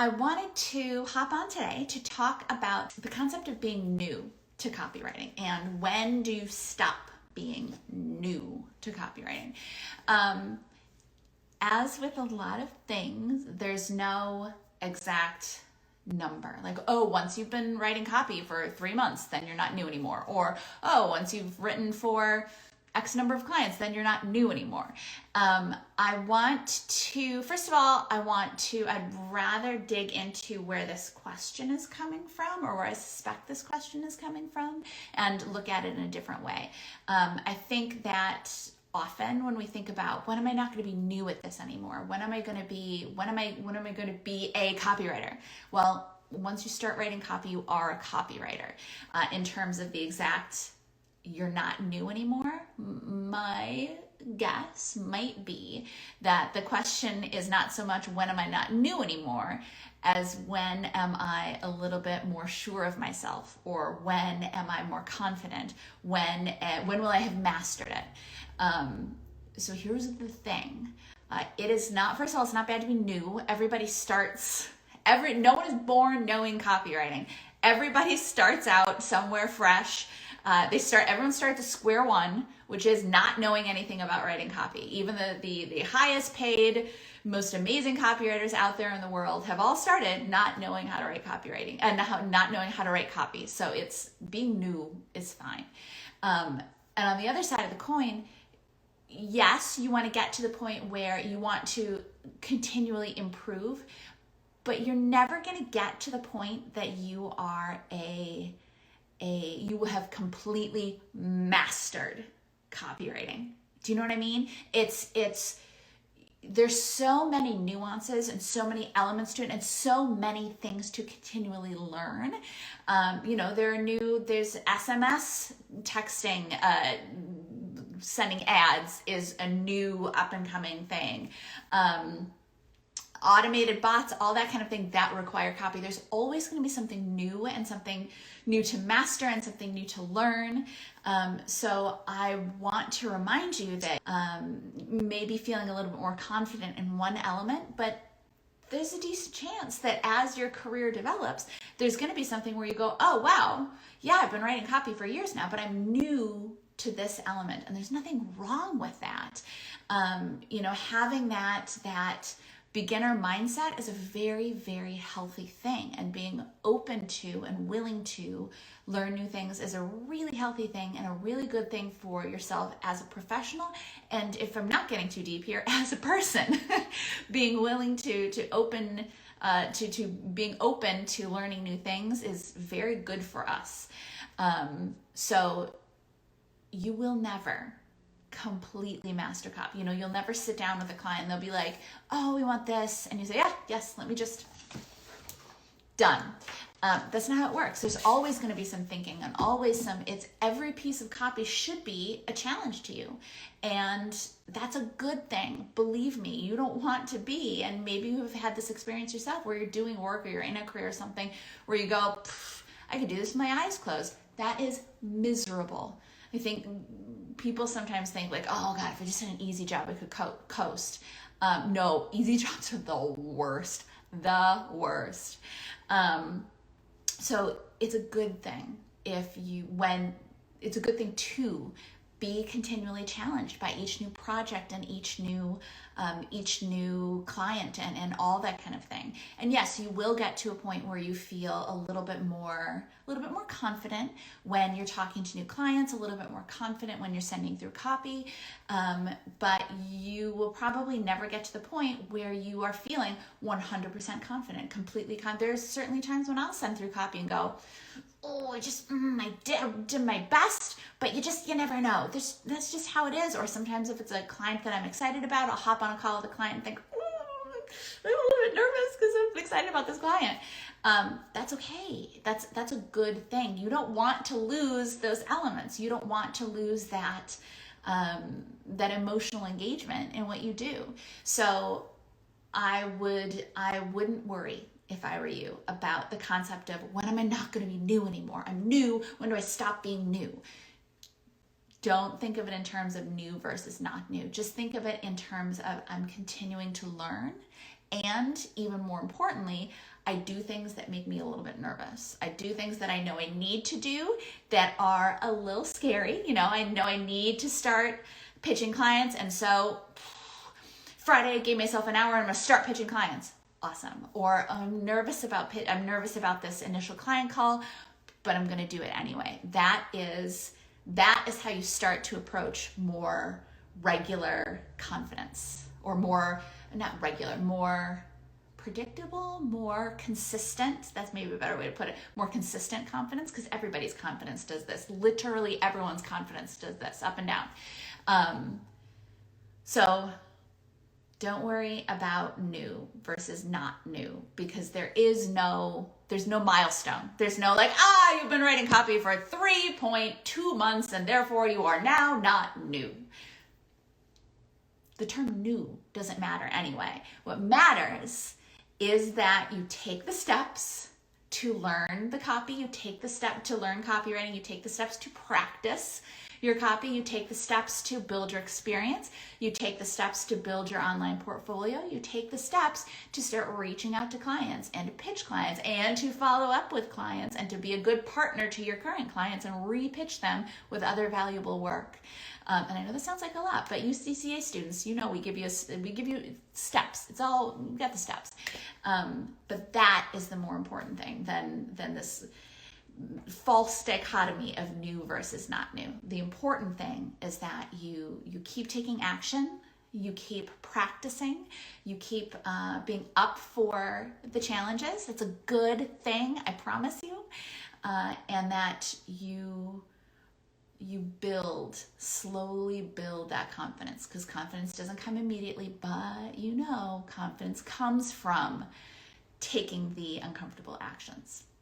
I wanted to hop on today to talk about the concept of being new to copywriting and when do you stop being new to copywriting. As with a lot of things, there's no exact number. Like, oh, once you've been writing copy for 3 months, then you're not new anymore. Or, oh, once you've written for X number of clients, then you're not new anymore. First of all, I'd rather dig into where this question is coming from, or where I suspect this question is coming from, and look at it in a different way. I think that often when we think about when am I not going to be new at this anymore? When am I going to be a copywriter? Well, once you start writing copy, you are a copywriter. In terms of the exact, you're not new anymore, my guess might be that the question is not so much when am I not new anymore as when am I a little bit more sure of myself, or when am I more confident, when will I have mastered it. So here's the thing. It is not, first of all, it's not bad to be new. Everybody starts, no one is born knowing copywriting. Everybody starts out somewhere fresh. Everyone starts at square one, which is not knowing anything about writing copy. Even the highest paid, most amazing copywriters out there in the world have all started not knowing how to write copywriting and not knowing how to write copy. So it's being new is fine. And on the other side of the coin, yes, you want to get to the point where you want to continually improve, but you're never going to get to the point that you are you have completely mastered copywriting. Do you know what I mean? There's so many nuances and so many elements to it and so many things to continually learn. There's SMS texting, sending ads is a new up and coming thing. Automated bots, all that kind of thing that require copy. There's always going to be something new and something new to master and something new to learn. So I want to remind you that maybe feeling a little bit more confident in one element, but there's a decent chance that as your career develops, there's going to be something where you go, oh, wow, yeah, I've been writing copy for years now, but I'm new to this element. And there's nothing wrong with that. Having that beginner mindset is a very, very healthy thing, and being open to and willing to learn new things is a really healthy thing and a really good thing for yourself as a professional. And if I'm not getting too deep here, as a person, being willing to being open to learning new things is very good for us. So you will never completely master copy. You'll never sit down with a client and they'll be like, oh, we want this. And you say, yeah, yes, let me just, done. That's not how it works. There's always going to be some thinking and always every piece of copy should be a challenge to you. And that's a good thing. Believe me, you don't want to be, and maybe you've had this experience yourself where you're doing work or you're in a career or something where you go, I could do this with my eyes closed. That is miserable. I think people sometimes think like, oh God, if I just had an easy job, I could coast. No, easy jobs are the worst. So it's a good thing it's a good thing to be continually challenged by each new project and each new client and all that kind of thing. And yes, you will get to a point where you feel a little bit more confident when you're talking to new clients, a little bit more confident when you're sending through copy. But you will probably never get to the point where you are feeling 100% confident, completely confident. There's certainly times when I'll send through copy and go, oh, I did my best, but you never know. That's just how it is. Or sometimes if it's a client that I'm excited about, I'll hop on a call with a client and think, oh, I'm a little bit nervous because I'm excited about this client. That's okay. That's a good thing. You don't want to lose those elements. You don't want to lose that emotional engagement in what you do. So I wouldn't worry, if I were you, about the concept of when am I not going to be new anymore? I'm new. When do I stop being new? Don't think of it in terms of new versus not new. Just think of it in terms of I'm continuing to learn. And even more importantly, I do things that make me a little bit nervous. I do things that I know I need to do that are a little scary. I know I need to start pitching clients. And so Friday, I gave myself an hour and I'm going to start pitching clients. Awesome. Or I'm nervous about this initial client call, but I'm going to do it anyway. That is how you start to approach more regular confidence, or more predictable, more consistent. That's maybe a better way to put it. More consistent confidence, because everybody's confidence does this. Literally everyone's confidence does this, up and down. So don't worry about new versus not new, because there's no milestone. There's no you've been writing copy for 3.2 months and therefore you are now not new. The term new doesn't matter anyway. What matters is that you take the steps to learn the copy, you take the step to learn copywriting, you take the steps to practice your copy, you take the steps to build your experience, you take the steps to build your online portfolio, you take the steps to start reaching out to clients and to pitch clients and to follow up with clients and to be a good partner to your current clients and re-pitch them with other valuable work. And I know this sounds like a lot, but you CCA students, we give you steps. It's all, we got the steps. But that is the more important thing than this false dichotomy of new versus not new. The important thing is that you keep taking action, you keep practicing, you keep being up for the challenges. It's a good thing, I promise you. And that you slowly build that confidence, because confidence doesn't come immediately, but confidence comes from taking the uncomfortable actions.